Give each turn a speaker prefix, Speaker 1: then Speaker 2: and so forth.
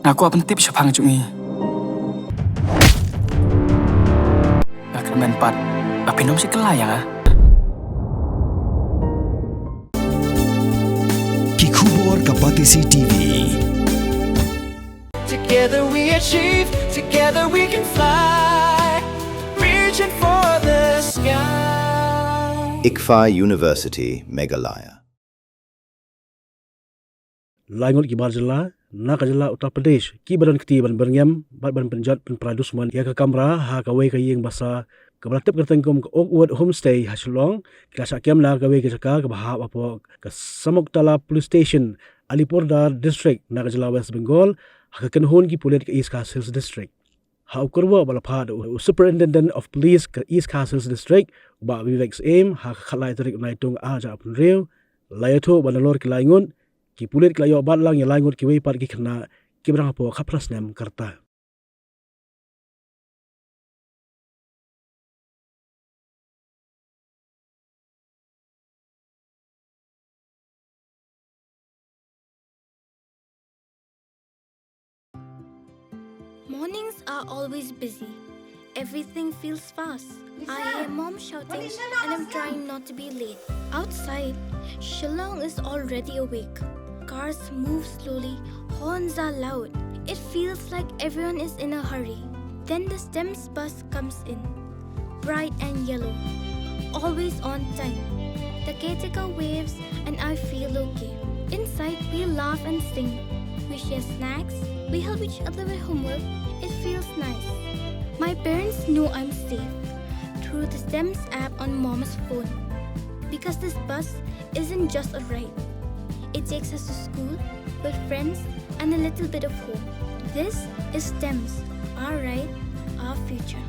Speaker 1: Naku apa tip siapang cumi. Nak kemen pat. Apa nom si kelayang ah?
Speaker 2: Kikubor Kapatisi TV.
Speaker 3: Together we achieve, together we can fly, reaching for the sky.
Speaker 4: ICFA University, Meghalaya.
Speaker 5: Ngut Jylla, Jylla Uttar Pradesh, Kiba dan Ketiban Birmingham, ban Pynjot ban Dusmon, ya ke kamera ha kawe ke yeng basa keberatip ketengkum ke Oakwood Homestay Hasilong, kita sakiam la kawe ke jaka ke bahap apa ke Samuktala Police Station, Alipurduar District, Jylla West Bengal, ha ke kenhon ki Pulit ke East Castles District. Ha ukurwa bala pad Superintendent of Police ke East Castles District, ba Vivek's aim ha khalai tarik naitung aja apun rew, layato banalor ke Ngut ki Pulit klayo bat lang ya Ngut ki wei pat ki kena ki berang po khapras nem karta.
Speaker 6: Mornings are always busy. Everything feels fast. I hear mom shouting and I'm trying not to be late. Outside, Shillong is already awake. Cars move slowly, horns are loud. It feels like everyone is in a hurry. Then the STEMS bus comes in, bright and yellow, always on time. The caretaker waves and I feel okay. Inside, we laugh and sing. We share snacks, we help each other with homework. It feels nice. My parents know I'm safe through the STEMS app on mom's phone. Because this bus isn't just a ride. It takes us to school with friends and a little bit of hope. This is STEMS, our ride, our future.